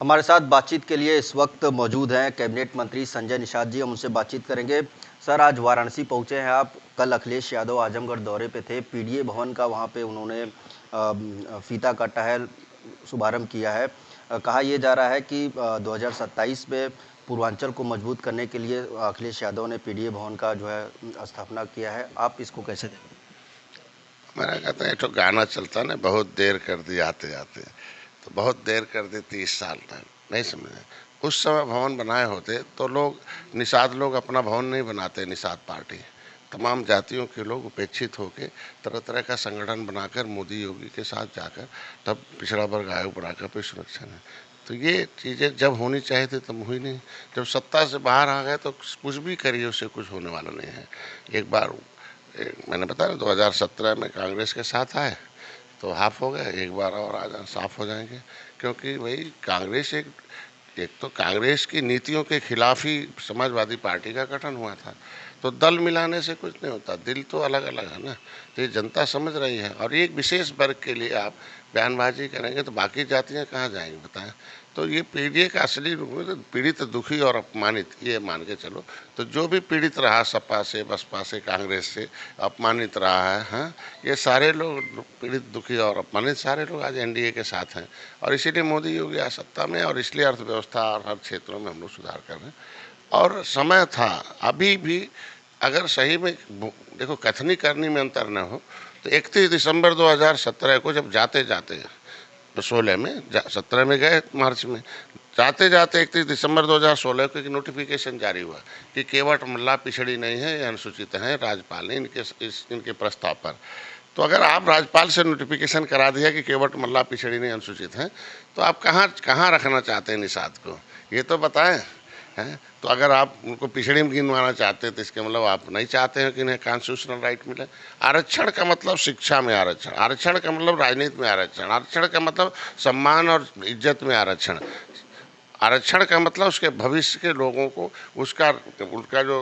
हमारे साथ बातचीत के लिए इस वक्त मौजूद हैं कैबिनेट मंत्री संजय निषाद जी। हम उनसे बातचीत करेंगे। सर, आज वाराणसी पहुंचे हैं आप। कल अखिलेश यादव आजमगढ़ दौरे पे थे। पीडीए भवन का वहां पे उन्होंने फीता काटा है, शुभारंभ किया है। कहा यह जा रहा है कि 2027 में पूर्वांचल को मजबूत करने के लिए अखिलेश यादव ने पीडीए भवन का जो है स्थापना किया है। आप इसको कैसे देखते हैं? मेरा कहता है, तो गाना चलता ना, बहुत देर कर दी आते आते। तो बहुत देर कर दी 30 साल तक नहीं समझे। उस समय भवन बनाए होते तो लोग, निषाद लोग अपना भवन नहीं बनाते। निषाद पार्टी तमाम जातियों के लोग उपेक्षित होकर तरह तरह का संगठन बनाकर मोदी योगी के साथ जाकर तब पिछड़ा वर्ग आयोग बनाकर पे सुरक्षा है। तो ये चीज़ें जब होनी चाहिए थी तब हुई नहीं। जब सत्ता से बाहर आ गए तो कुछ भी करिए उससे कुछ होने वाला नहीं है। एक बार मैंने बताया 2017 में कांग्रेस के साथ आए तो हाफ हो गए, एक बार और आ जाए साफ हो जाएंगे। क्योंकि भाई कांग्रेस एक तो कांग्रेस की नीतियों के खिलाफ ही समाजवादी पार्टी का गठन हुआ था। तो दल मिलाने से कुछ नहीं होता, दिल तो अलग अलग है ना। तो ये जनता समझ रही है। और एक विशेष वर्ग के लिए आप बयानबाजी करेंगे तो बाकी जातियां कहाँ जाएंगी बताएं। तो ये पीड़ित का असली रूप में तो पीड़ित, दुखी और अपमानित, ये मान के चलो। तो जो भी पीड़ित रहा सपा से, बसपा से, कांग्रेस से अपमानित रहा है, हाँ, ये सारे लोग पीड़ित, दुखी और अपमानित सारे लोग आज एनडीए के साथ हैं। और इसीलिए मोदी योगी आज सत्ता में, और इसलिए अर्थव्यवस्था और हर क्षेत्रों में हम लोग सुधार कर रहे हैं। और समय था अभी भी, अगर सही में देखो कथनी करनी में अंतर न हो तो 31 दिसंबर 2017 को जब जाते जाते तो 16 में 17 में गए, मार्च में जाते जाते 31 दिसंबर 2016 को एक नोटिफिकेशन जारी हुआ कि केवट मल्ला पिछड़ी नहीं है, ये अनुसूचित हैं, राज्यपाल ने इनके प्रस्ताव पर। तो अगर आप राज्यपाल से नोटिफिकेशन करा दिया कि केवट मल्ला पिछड़ी नहीं, अनुसूचित हैं, तो आप कहाँ कहाँ रखना चाहते हैं निषाद को, ये तो बताएं। हैं तो अगर आप उनको पिछड़ी में गिनवाना चाहते हैं तो इसके मतलब आप नहीं चाहते हैं कि इन्हें कॉन्स्टिट्यूशनल राइट मिले। आरक्षण का मतलब शिक्षा में आरक्षण, आरक्षण का मतलब राजनीति में आरक्षण, आरक्षण का मतलब सम्मान और इज्जत में आरक्षण, आरक्षण का मतलब उसके भविष्य के लोगों को उनका जो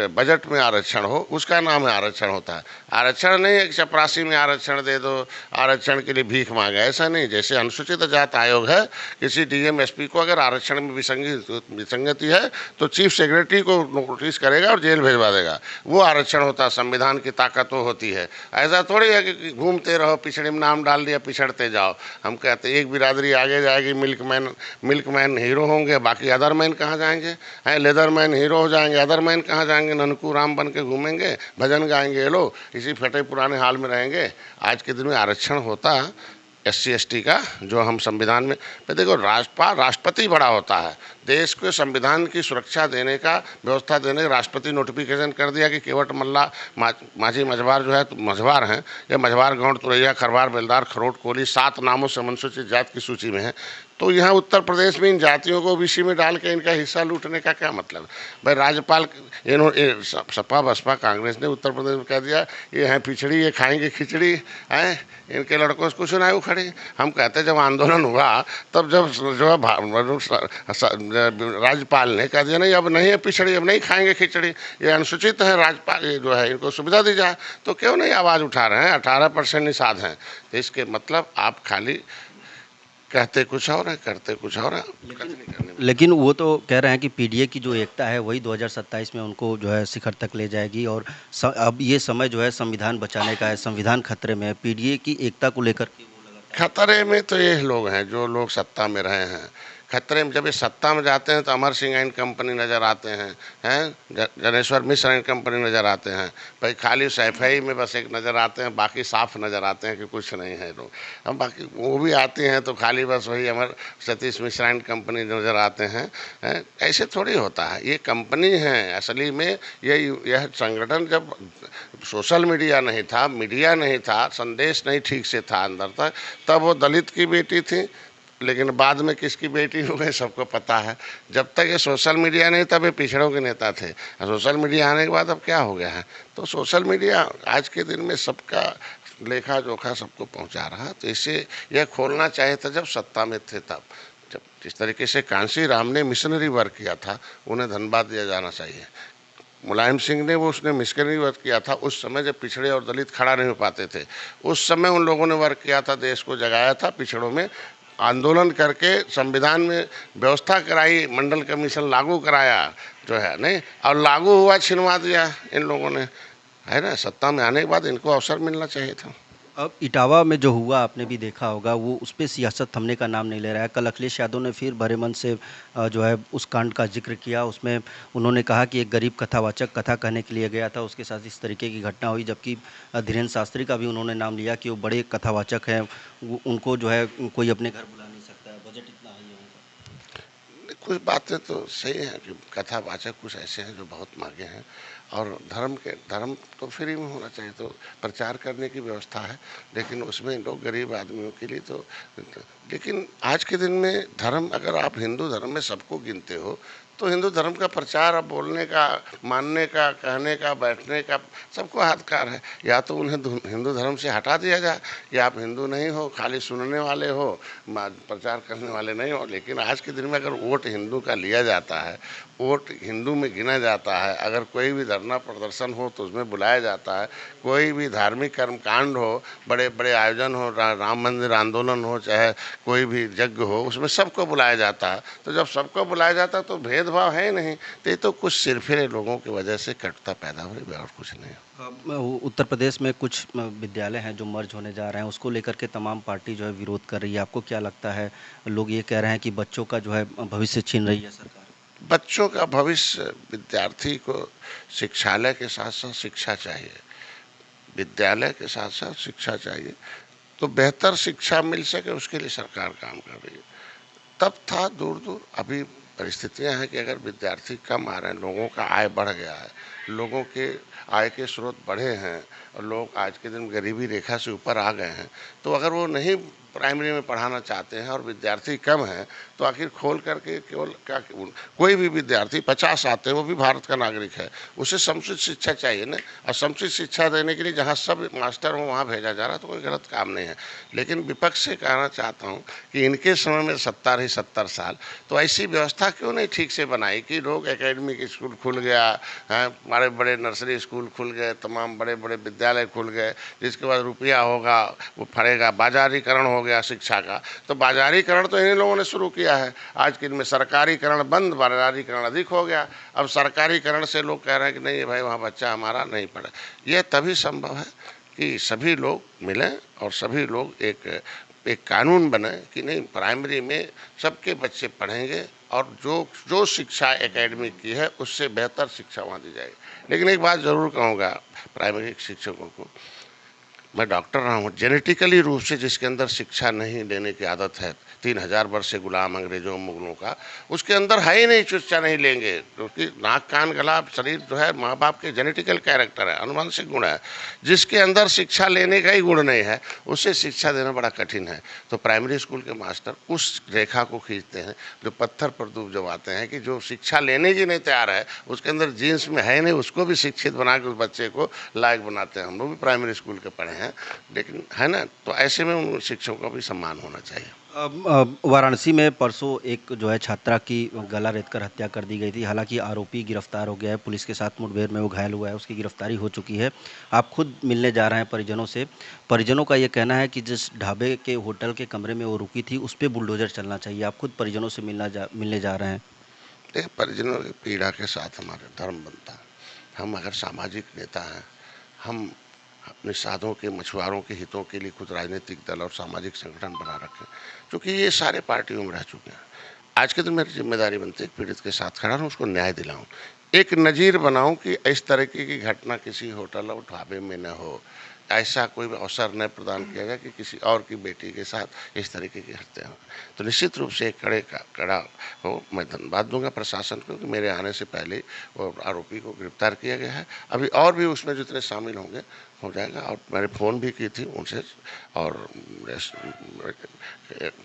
बजट में आरक्षण हो उसका नाम है आरक्षण होता है। आरक्षण नहीं है कि चपरासी में आरक्षण दे दो, आरक्षण के लिए भीख मांगे, ऐसा नहीं। जैसे अनुसूचित जाति आयोग है, किसी डीएम एसपी को अगर आरक्षण में विसंगति है तो चीफ सेक्रेटरी को नोटिस करेगा और जेल भेजवा देगा, वो आरक्षण होता है। संविधान की ताकत वो होती है। ऐसा थोड़ी है कि घूमते रहो, पिछड़े में नाम डाल दिया, पिछड़ते जाओ। हम कहते एक बिरादरी आगे जाएगी, मिल्कमैन हीरो होंगे, बाकी अदरमैन कहाँ जाएंगे? हैं, लेदरमैन हीरो हो जाएंगे, अदरमैन कहाँ जाएंगे? ननकू राम बन के घूमेंगे, भजन गाएंगे, ये लोग इसी फटे पुराने हाल में रहेंगे। आज के दिन में आरक्षण होता SC ST का, जो हम संविधान में देखो, राष्ट्रपति बड़ा होता है। देश को संविधान की सुरक्षा देने का, व्यवस्था देने का राष्ट्रपति नोटिफिकेशन कर दिया कि केवट मल्ला, माझी, मझवार जो है तो मझवार हैं, या मझवार, गौंड, तुरैया, खरवार, बेलदार, खरोट, कोली 7 नामों से अनुसूचित जाति की सूची में है। तो यहाँ उत्तर प्रदेश में इन जातियों को ओबीसी में डाल के इनका हिस्सा लूटने का क्या मतलब? भाई राज्यपाल, सपा बसपा कांग्रेस ने उत्तर प्रदेश में कह दिया ये हैं पिछड़ी, ये खाएंगे खिचड़ी, हैं, इनके लड़कों से कुछ ना उखड़े। हम कहते जब आंदोलन हुआ तब जब जो है राज्यपाल ने कह दिया नहीं, अब नहीं है पिछड़ी, अब नहीं खाएंगे खिचड़ी, ये अनुसूचित है, राज्यपाल ये जो है इनको सुविधा दी जाए, तो क्यों नहीं आवाज़ उठा रहे हैं? 18% निषाद हैं। तो इसके मतलब आप खाली कहते कुछ और है, करते कुछ और है। लेकिन वो तो कह रहे हैं कि पीडीए की जो एकता है वही 2027 में उनको जो है शिखर तक ले जाएगी, और अब ये समय जो है संविधान बचाने का है, संविधान खतरे में है। पीडीए की एकता को लेकर खतरे में तो ये लोग हैं जो लोग सत्ता में रहे हैं। खतरे में जब ये सत्ता में जाते हैं तो अमर सिंह एंड कंपनी नज़र आते हैं, जनेश्वर मिश्र एंड कंपनी नज़र आते हैं। भाई खाली सैफई में बस एक नज़र आते हैं, बाकी साफ नज़र आते हैं कि कुछ नहीं है लोग। हम बाकी वो भी आते हैं तो खाली बस वही अमर सतीश मिश्रा एंड कंपनी नज़र आते हैं। ऐसे थोड़ी होता है, ये कंपनी है असली में। यह संगठन जब सोशल मीडिया नहीं था, मीडिया नहीं था, संदेश नहीं ठीक से था अंदर तक, तब वो दलित की बेटी थी। लेकिन बाद में किसकी बेटी हो गई सबको पता है। जब तक ये सोशल मीडिया नहीं तब ये पिछड़ों के नेता थे। सोशल मीडिया आने के बाद अब क्या हो गया है? तो सोशल मीडिया आज के दिन में सबका लेखा जोखा सबको पहुंचा रहा। तो इसे यह खोलना चाहिए था जब सत्ता में थे तब। जब जिस तरीके से कांसी राम ने मिशनरी वर्क किया था, उन्हें धन्यवाद दिया जाना चाहिए। मुलायम सिंह ने उसने मिशनरी वर्क किया था उस समय जब पिछड़े और दलित खड़ा नहीं हो पाते थे। उस समय उन लोगों ने वर्क किया था, देश को जगाया था, पिछड़ों में आंदोलन करके संविधान में व्यवस्था कराई, मंडल कमीशन लागू कराया जो है नहीं, और लागू हुआ छिनवा दिया इन लोगों ने, है ना। सत्ता में आने के बाद इनको अवसर मिलना चाहिए था। अब इटावा में जो हुआ आपने भी देखा होगा, वो उस पे सियासत थमने का नाम नहीं ले रहा है। कल अखिलेश यादव ने फिर भरे मन से जो है उस कांड का जिक्र किया। उसमें उन्होंने कहा कि एक गरीब कथावाचक कथा कहने के लिए गया था, उसके साथ इस तरीके की घटना हुई। जबकि धीरेन्द्र शास्त्री का भी उन्होंने नाम लिया कि वो बड़े कथावाचक हैं, उनको जो है कोई अपने घर बुला नहीं सकता है, बजट इतना हाई है उनका। कुछ बातें तो सही हैं कि कथावाचक कुछ ऐसे हैं जो बहुत मांगे हैं, और धर्म तो फ्री में होना चाहिए, तो प्रचार करने की व्यवस्था है, लेकिन उसमें लोग गरीब आदमियों के लिए तो। लेकिन आज के दिन में धर्म, अगर आप हिंदू धर्म में सबको गिनते हो, तो हिंदू धर्म का प्रचार, अब बोलने का, मानने का, कहने का, बैठने का सबको अधिकार है। या तो उन्हें हिंदू धर्म से हटा दिया जाए, या आप हिंदू नहीं हो, खाली सुनने वाले हो, प्रचार करने वाले नहीं हो। लेकिन आज के दिन में अगर वोट हिंदू का लिया जाता है, वोट हिंदू में गिना जाता है, अगर कोई भी धरना प्रदर्शन हो तो उसमें बुलाया जाता है, कोई भी धार्मिक कर्मकांड हो, बड़े बड़े आयोजन हो, राम मंदिर आंदोलन हो, चाहे कोई भी यज्ञ हो, उसमें सबको बुलाया जाता है। तो जब सबको बुलाया जाता है तो भेदभाव है ही नहीं, तो ये तो कुछ सिरफिरे लोगों की वजह से कटुता पैदा हो रही है, और कुछ नहीं। उत्तर प्रदेश में कुछ विद्यालय हैं जो मर्ज होने जा रहे हैं, उसको लेकर के तमाम पार्टी जो है विरोध कर रही है। आपको क्या लगता है? लोग ये कह रहे हैं कि बच्चों का जो है भविष्य छीन रही है सरकार। बच्चों का भविष्य, विद्यार्थी को शिक्षालय के साथ साथ शिक्षा चाहिए, विद्यालय के साथ साथ शिक्षा चाहिए, तो बेहतर शिक्षा मिल सके उसके लिए सरकार काम कर रही है। तब था दूर दूर, अभी परिस्थितियां हैं कि अगर विद्यार्थी कम आ रहे हैं, लोगों का आय बढ़ गया है, लोगों के आय के स्रोत बढ़े हैं, और लोग आज के दिन गरीबी रेखा से ऊपर आ गए हैं, तो अगर वो नहीं प्राइमरी में पढ़ाना चाहते हैं और विद्यार्थी कम हैं, तो आखिर खोल करके केवल क्या, कोई भी विद्यार्थी 50 आते हैं वो भी भारत का नागरिक है, उसे समुचित शिक्षा चाहिए ना। और समुचित शिक्षा देने के लिए जहाँ सब मास्टर हो वहाँ भेजा जा रहा है, तो कोई गलत काम नहीं है। लेकिन विपक्ष से कहना चाहता हूँ कि इनके समय में 70 साल, तो ऐसी व्यवस्था क्यों नहीं ठीक से बनाई कि लोग एकेडमिक स्कूल खुल गया है, बड़े बड़े नर्सरी स्कूल खुल गए, तमाम बड़े बड़े विद्यालय खुल गए, जिसके बाद रुपया होगा वो फड़ेगा, बाजारीकरण हो गया शिक्षा का। तो बाजारीकरण तो इन्हीं लोगों ने शुरू किया है। आज के दिन में सरकारीकरण बंद, बाजारीकरण अधिक हो गया। अब सरकारीकरण से लोग कह रहे हैं कि नहीं भाई वहाँ बच्चा हमारा नहीं पढ़े। यह तभी संभव है कि सभी लोग मिलें और सभी लोग एक कानून बने कि नहीं, प्राइमरी में सबके बच्चे पढ़ेंगे, और जो शिक्षा एकेडमिक की है उससे बेहतर शिक्षा वहाँ दी जाएगी। लेकिन एक बात ज़रूर कहूँगा प्राइमरी शिक्षकों को, मैं डॉक्टर रहा हूँ, जेनेटिकली रूप से जिसके अंदर शिक्षा नहीं लेने की आदत है, 3000 वर्ष से गुलाम अंग्रेजों मुगलों का, उसके अंदर है ही नहीं, शिक्षा नहीं लेंगे, क्योंकि नाक कान गला शरीर जो है माँ बाप के जेनेटिकल कैरेक्टर है, अनुवांशिक गुण है। जिसके अंदर शिक्षा लेने का ही गुण नहीं है, उसे शिक्षा देना बड़ा कठिन है। तो प्राइमरी स्कूल के मास्टर उस रेखा को खींचते हैं जो पत्थर पर डूब जमाते हैं, कि जो शिक्षा लेने की नहीं तैयार है, उसके अंदर जीन्स में है नहीं, उसको भी शिक्षित बना के उस बच्चे को लायक बनाते हैं। हम लोग भी प्राइमरी स्कूल के पढ़े हैं, लेकिन है ना, तो ऐसे में उन शिक्षकों का भी सम्मान होना चाहिए। वाराणसी में परसों एक जो है छात्रा की गला रेतकर हत्या कर दी गई थी। हालांकि आरोपी गिरफ्तार हो गया है, पुलिस के साथ मुठभेड़ में वो घायल हुआ है, उसकी गिरफ्तारी हो चुकी है। आप खुद मिलने जा रहे हैं परिजनों से। परिजनों का ये कहना है कि जिस ढाबे के होटल के कमरे में वो रुकी थी उस पर बुलडोजर चलना चाहिए। आप खुद परिजनों से मिलने जा रहे हैं। देखिए, परिजनों की पीड़ा के साथ हमारा धर्म बनता है। हम अगर सामाजिक नेता हैं, हम अपने साधुओं के, मछुआरों के हितों के लिए खुद राजनीतिक दल और सामाजिक संगठन बना रखें, क्योंकि ये सारे पार्टियों में रह चुके हैं। आज के दिन मेरी जिम्मेदारी बनती है पीड़ित के साथ खड़ा रहूं, उसको न्याय दिलाऊं, एक नज़ीर बनाऊं कि इस तरीके की घटना किसी होटल और ढाबे में न हो, ऐसा कोई अवसर न प्रदान किया गया कि किसी और की बेटी के साथ इस तरीके की हत्या हो। तो निश्चित रूप से एक कड़ा हो। मैं धन्यवाद दूंगा प्रशासन को कि मेरे आने से पहले वो आरोपी को गिरफ्तार किया गया है। अभी और भी उसमें जितने शामिल होंगे हो जाएगा। और मैंने फ़ोन भी की थी उनसे, और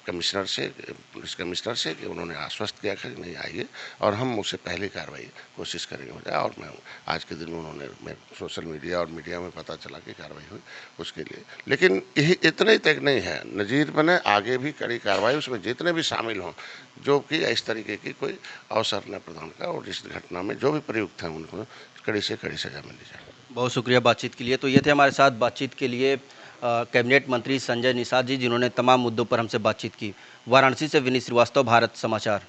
कमिश्नर से, पुलिस कमिश्नर से, कि उन्होंने आश्वस्त किया कि नहीं आइए, और हम उससे पहले कार्रवाई कोशिश करेंगे हो जाए। और मैं आज के दिन में उन्होंने, मैं सोशल मीडिया और मीडिया में पता चला कि कार्रवाई हुई उसके लिए। लेकिन यही इतना ही तक नहीं है, नज़ीर बने, आगे भी कड़ी कार्रवाई, उसमें जितने भी शामिल हों जो कि इस तरीके की कोई अवसर न प्रदान का, और इस घटना में जो भी प्रयुक्त हैं उनको कड़ी से कड़ी सजा मिली जाए। बहुत शुक्रिया बातचीत के लिए। तो ये थे हमारे साथ बातचीत के लिए कैबिनेट मंत्री संजय निषाद जी, जिन्होंने तमाम मुद्दों पर हमसे बातचीत की। वाराणसी से विनीत श्रीवास्तव, भारत समाचार।